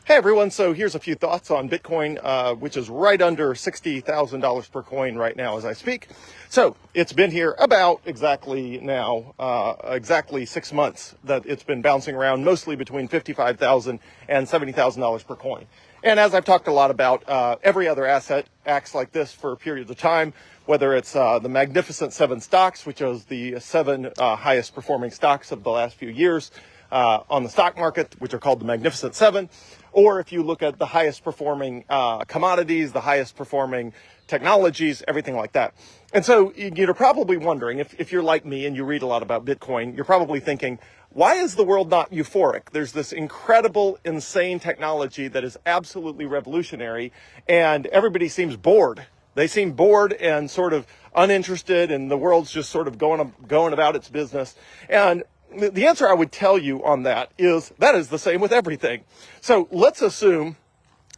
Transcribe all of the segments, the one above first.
Hey everyone, so here's a few thoughts on Bitcoin, which is right under $60,000 per coin right now as I speak. So it's been here about exactly 6 months that it's been bouncing around, mostly between $55,000 and $70,000 per coin. And as I've talked a lot about, every other asset acts like this for periods of time, whether it's the Magnificent Seven stocks, which is the seven highest performing stocks of the last few years on the stock market, which are called the Magnificent Seven, or if you look at the highest performing commodities, the highest performing technologies, everything like that. And so you're probably wondering, if you're like me and you read a lot about Bitcoin, you're probably thinking, why is the world not euphoric? There's this incredible, insane technology that is absolutely revolutionary, and everybody seems bored. They seem bored and sort of uninterested, and the world's just sort of going about its business. And the answer I would tell you on that is the same with everything. So let's assume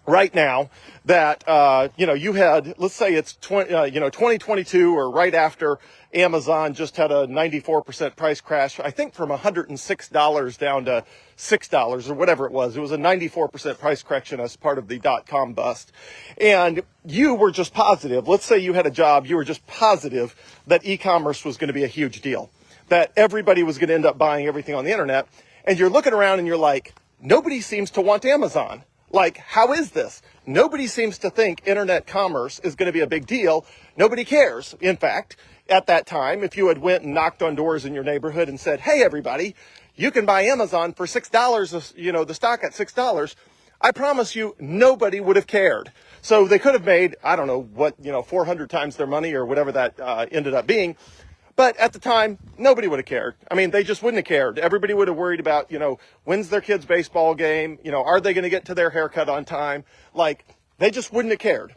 right now that, you had, let's say it's 2022 or right after Amazon just had a 94% price crash, I think from $106 down to $6 or whatever it was. It was a 94% price correction as part of the .com bust. And you were just positive. Let's say you had a job. You were just positive that e-commerce was going to be a huge deal, that everybody was going to end up buying everything on the internet. And you're looking around and you're like, nobody seems to want Amazon. Like, how is this? Nobody seems to think internet commerce is going to be a big deal. Nobody cares. In fact, at that time, if you had went and knocked on doors in your neighborhood and said, hey, everybody, you can buy Amazon for $6, the stock at $6, I promise you, nobody would have cared. So they could have made, I don't know what, 400 times their money or whatever that ended up being. But at the time, nobody would have cared. I mean, they just wouldn't have cared. Everybody would have worried about, when's their kid's baseball game? Are they going to get to their haircut on time? Like, they just wouldn't have cared.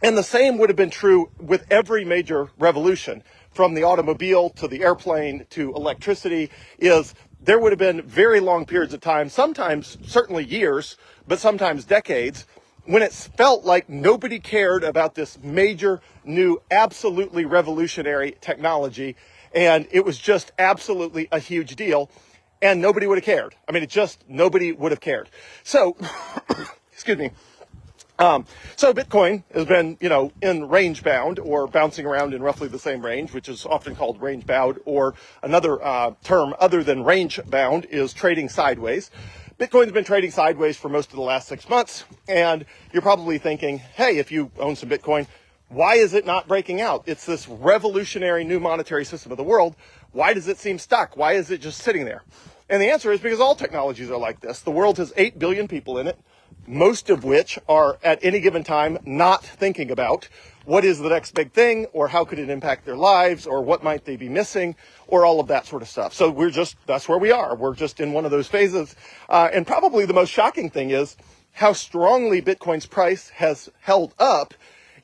And the same would have been true with every major revolution, from the automobile to the airplane to electricity, is there would have been very long periods of time, sometimes certainly years, but sometimes decades, when it felt like nobody cared about this major, new, absolutely revolutionary technology, and it was just absolutely a huge deal, and nobody would have cared. I mean, nobody would have cared. So, excuse me. So Bitcoin has been, in range bound or bouncing around in roughly the same range, which is often called range bound, or another term other than range bound is trading sideways. Bitcoin's been trading sideways for most of the last 6 months, and you're probably thinking, hey, if you own some Bitcoin, why is it not breaking out? It's this revolutionary new monetary system of the world. Why does it seem stuck? Why is it just sitting there? And the answer is because all technologies are like this. The world has 8 billion people in it, most of which are at any given time not thinking about what is the next big thing, or how could it impact their lives, or what might they be missing, or all of that sort of stuff. So that's where we are. We're just in one of those phases. And probably the most shocking thing is how strongly Bitcoin's price has held up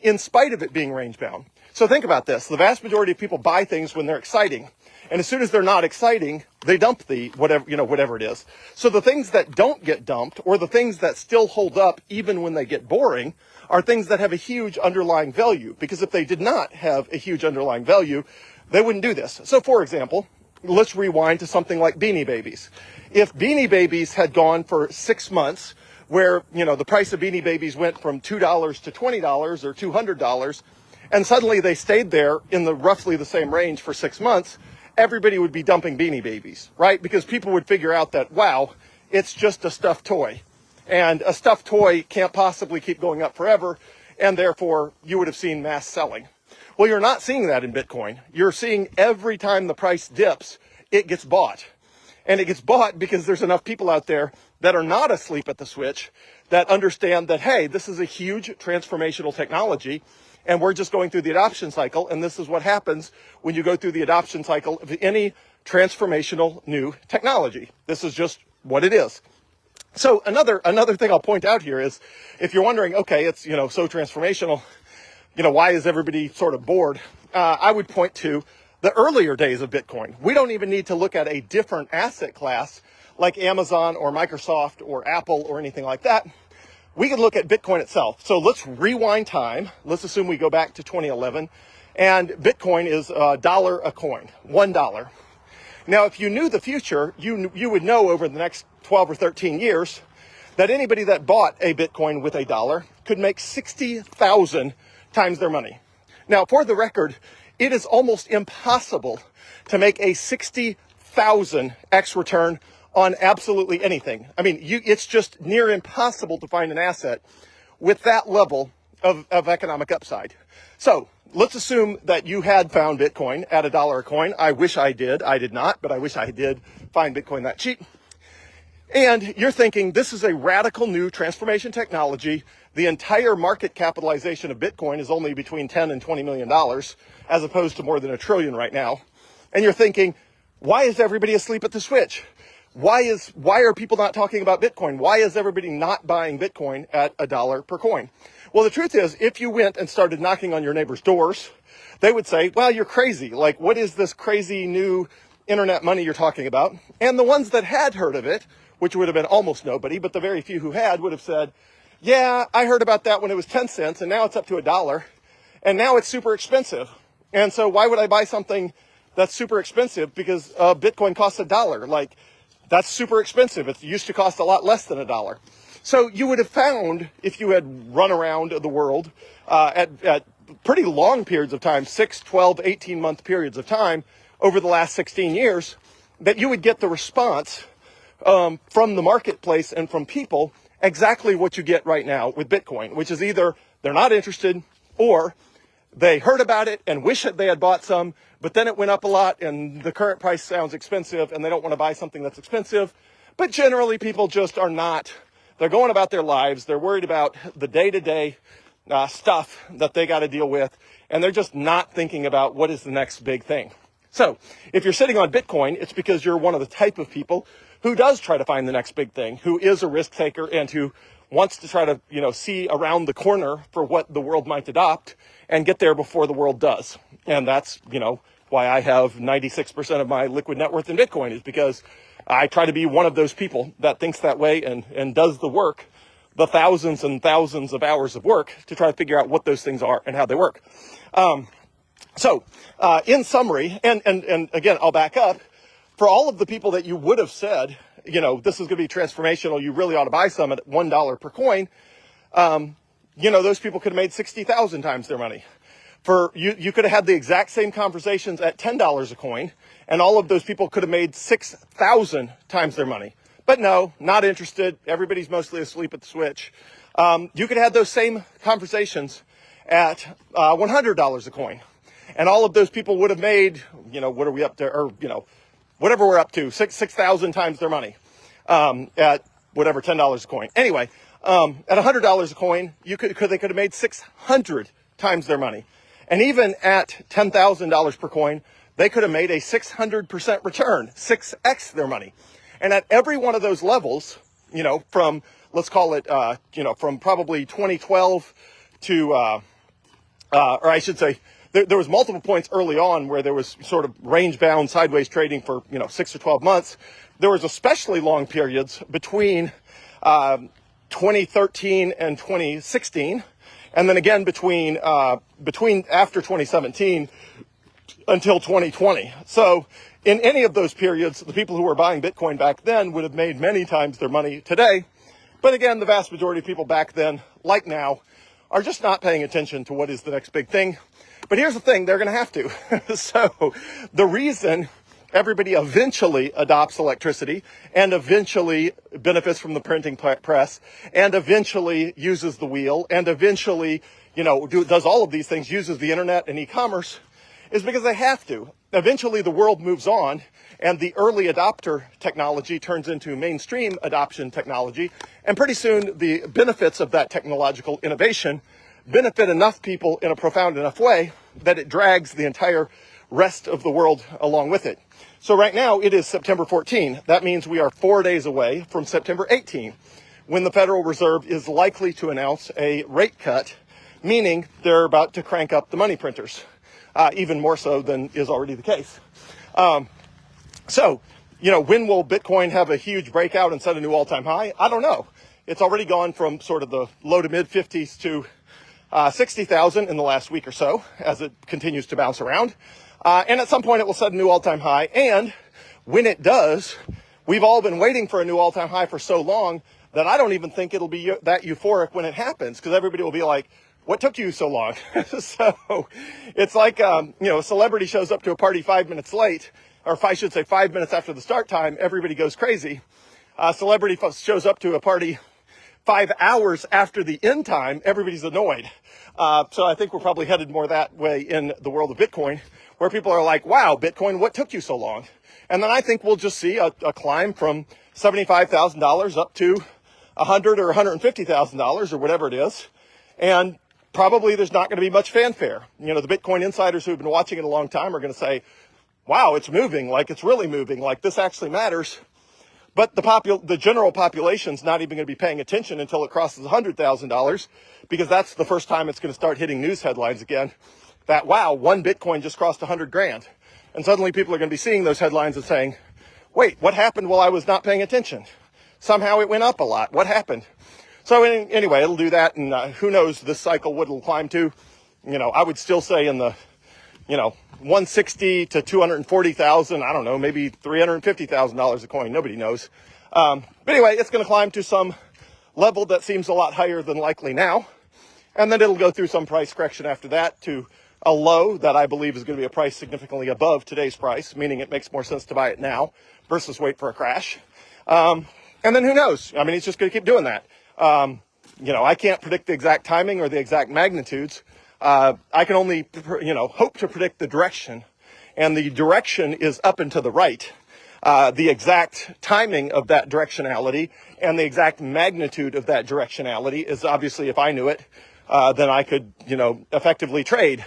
in spite of it being range bound. So think about this. The vast majority of people buy things when they're exciting. And as soon as they're not exciting, they dump the whatever it is. So the things that don't get dumped, or the things that still hold up even when they get boring, are things that have a huge underlying value. Because if they did not have a huge underlying value, they wouldn't do this. So for example, let's rewind to something like Beanie Babies. If Beanie Babies had gone for 6 months, where, the price of Beanie Babies went from $2 to $20 or $200, and suddenly they stayed there in roughly the same range for 6 months, everybody would be dumping Beanie Babies, right? Because people would figure out that, wow, it's just a stuffed toy. And a stuffed toy can't possibly keep going up forever, and therefore you would have seen mass selling. Well, you're not seeing that in Bitcoin. You're seeing every time the price dips, it gets bought. And it gets bought because there's enough people out there that are not asleep at the switch, that understand that, hey, this is a huge transformational technology, and we're just going through the adoption cycle, and this is what happens when you go through the adoption cycle of any transformational new technology. This is just what it is. So another thing I'll point out here is, if you're wondering, okay, it's, so transformational, why is everybody sort of bored? I would point to the earlier days of Bitcoin. We don't even need to look at a different asset class like Amazon or Microsoft or Apple or anything like that. We can look at Bitcoin itself. So let's rewind time. Let's assume we go back to 2011, and Bitcoin is $1 a coin, $1. Now, if you knew the future, you would know over the next 12 or 13 years that anybody that bought a Bitcoin with $1 could make 60,000 times their money. Now, for the record, it is almost impossible to make a 60,000x return on absolutely anything. I mean, it's just near impossible to find an asset with that level of economic upside. So let's assume that you had found Bitcoin at $1 a coin. I wish I did. I did not, but I wish I did find Bitcoin that cheap. And you're thinking, this is a radical new transformation technology. The entire market capitalization of Bitcoin is only between 10 and $20 million, as opposed to more than $1 trillion right now. And you're thinking, why is everybody asleep at the switch? Why are people not talking about Bitcoin? Why is everybody not buying Bitcoin at $1 per coin? Well, the truth is, if you went and started knocking on your neighbor's doors, they would say, well, you're crazy. Like, what is this crazy new internet money you're talking about? And the ones that had heard of it, which would have been almost nobody, but the very few who had would have said, yeah, I heard about that when it was 10 cents and now it's up to $1 and now it's super expensive. And so why would I buy something that's super expensive? Because Bitcoin costs $1. Like, that's super expensive. It used to cost a lot less than $1. So you would have found, if you had run around the world at pretty long periods of time, 6, 12, 18-month periods of time over the last 16 years, that you would get the response from the marketplace and from people exactly what you get right now with Bitcoin, which is either they're not interested or they heard about it and wish that they had bought some, but then it went up a lot and the current price sounds expensive and they don't want to buy something that's expensive. But generally people just are not, they're going about their lives. They're worried about the day-to-day stuff that they got to deal with. And they're just not thinking about what is the next big thing. So if you're sitting on Bitcoin, it's because you're one of the type of people who does try to find the next big thing, who is a risk taker and who wants to try to, see around the corner for what the world might adopt and get there before the world does. And that's, why I have 96% of my liquid net worth in Bitcoin, is because I try to be one of those people that thinks that way and does the work, the thousands and thousands of hours of work to try to figure out what those things are and how they work. So in summary, and again, I'll back up. For all of the people that you would have said, this is going to be transformational, you really ought to buy some at $1 per coin, those people could have made 60,000 times their money. You could have had the exact same conversations at $10 a coin, and all of those people could have made 6,000 times their money. But no, not interested. Everybody's mostly asleep at the switch. You could have had those same conversations at $100 a coin. And all of those people would have made, what are we up to? Or, whatever we're up to, 6,000 times their money at whatever, $10 a coin. Anyway, at $100 a coin, they could have made 600 times their money. And even at $10,000 per coin, they could have made a 600% return, 6x their money. And at every one of those levels, from, let's call it, from probably 2012 to, or I should say, there was multiple points early on where there was sort of range-bound sideways trading for, 6 or 12 months. There was especially long periods between 2013 and 2016, and then again between after 2017 until 2020. So in any of those periods, the people who were buying Bitcoin back then would have made many times their money today. But again, the vast majority of people back then, like now, are just not paying attention to what is the next big thing. But here's the thing, they're going to have to. So the reason everybody eventually adopts electricity and eventually benefits from the printing press and eventually uses the wheel and eventually, does all of these things, uses the internet and e-commerce, is because they have to. Eventually the world moves on and the early adopter technology turns into mainstream adoption technology. And pretty soon the benefits of that technological innovation benefit enough people in a profound enough way that it drags the entire rest of the world along with it. So right now it is September 14. That means we are 4 days away from September 18, when the Federal Reserve is likely to announce a rate cut, meaning they're about to crank up the money printers, even more so than is already the case. So, when will Bitcoin have a huge breakout and set a new all-time high? I don't know. It's already gone from sort of the low to mid 50s to 60,000 in the last week or so as it continues to bounce around. And at some point it will set a new all-time high. And when it does, we've all been waiting for a new all-time high for so long that I don't even think it'll be that euphoric when it happens, because everybody will be like, what took you so long? So it's like, a celebrity shows up to a party 5 minutes late, or if I should say 5 minutes after the start time, everybody goes crazy. A celebrity shows up to a party 5 hours after the end time, everybody's annoyed. So I think we're probably headed more that way in the world of Bitcoin, where people are like, wow, Bitcoin, what took you so long? And then I think we'll just see a climb from $75,000 up to $100,000 or $150,000 or whatever it is. And probably there's not going to be much fanfare. The Bitcoin insiders who've been watching it a long time are going to say, wow, it's moving, like it's really moving, like this actually matters. But the general population's not even going to be paying attention until it crosses $100,000, because that's the first time it's going to start hitting news headlines again. That, wow, one Bitcoin just crossed 100 grand. And suddenly people are going to be seeing those headlines and saying, wait, what happened while I was not paying attention? Somehow it went up a lot. What happened? So anyway, it'll do that. And who knows this cycle, what it'll climb to. I would still say in the, 160 to 240,000, I don't know, maybe $350,000 a coin. Nobody knows. But anyway, it's going to climb to some level that seems a lot higher than likely now. And then it'll go through some price correction after that to a low that I believe is going to be a price significantly above today's price, meaning it makes more sense to buy it now versus wait for a crash. And then who knows? I mean, it's just going to keep doing that. I can't predict the exact timing or the exact magnitudes. I can only, hope to predict the direction, and the direction is up and to the right. The exact timing of that directionality and the exact magnitude of that directionality is obviously, if I knew it, then I could, effectively trade,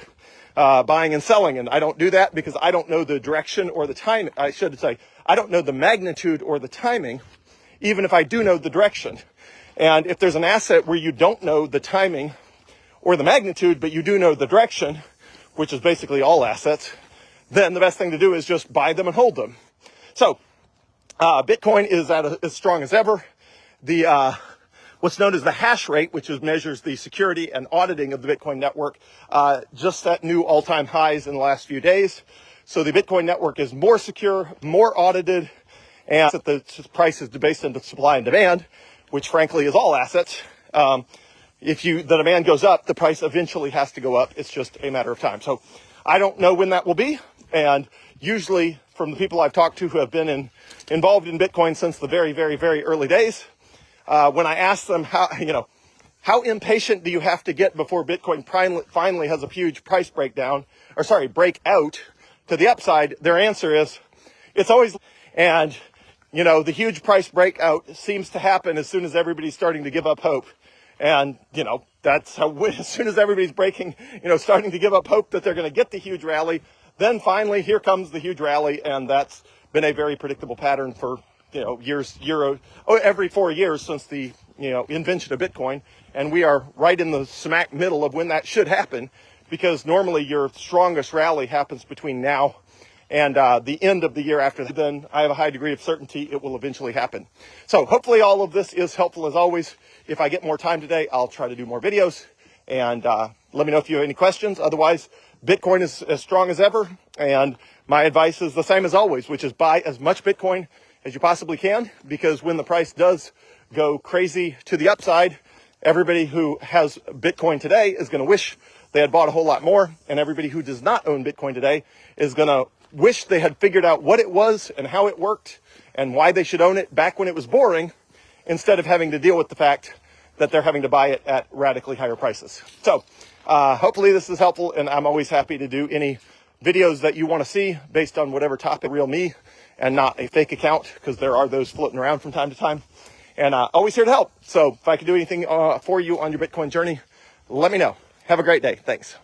buying and selling. And I don't do that because I don't know the direction or the time. I should say, I don't know the magnitude or the timing, even if I do know the direction. And if there's an asset where you don't know the timing or the magnitude, but you do know the direction, which is basically all assets, then the best thing to do is just buy them and hold them. So, Bitcoin is as strong as ever. The, what's known as the hash rate, which measures the security and auditing of the Bitcoin network, just set new all-time highs in the last few days. So the Bitcoin network is more secure, more audited, and the price is based on supply and demand, which frankly is all assets. If the demand goes up, the price eventually has to go up. It's just a matter of time. So I don't know when that will be. And usually from the people I've talked to who have been involved in Bitcoin since the very, very, very early days, when I ask them how impatient do you have to get before Bitcoin finally has a huge price breakout to the upside, their answer is, it's always, and the huge price breakout seems to happen as soon as everybody's starting to give up hope. And, that's how, as soon as everybody's starting to give up hope that they're going to get the huge rally, then finally here comes the huge rally. And that's been a very predictable pattern for, every 4 years since the, invention of Bitcoin. And we are right in the smack middle of when that should happen, because normally your strongest rally happens between now and the end of the year after that. Then I have a high degree of certainty it will eventually happen. So hopefully all of this is helpful as always. If I get more time today, I'll try to do more videos, and let me know if you have any questions. Otherwise, Bitcoin is as strong as ever, and my advice is the same as always, which is buy as much Bitcoin as you possibly can, because when the price does go crazy to the upside, everybody who has Bitcoin today is going to wish they had bought a whole lot more, and everybody who does not own Bitcoin today is going to wish they had figured out what it was and how it worked and why they should own it back when it was boring, instead of having to deal with the fact that they're having to buy it at radically higher prices. So hopefully this is helpful, and I'm always happy to do any videos that you want to see based on whatever topic, real me and not a fake account, because there are those floating around from time to time, and always here to help. So if I can do anything for you on your Bitcoin journey, let me know. Have a great day. Thanks.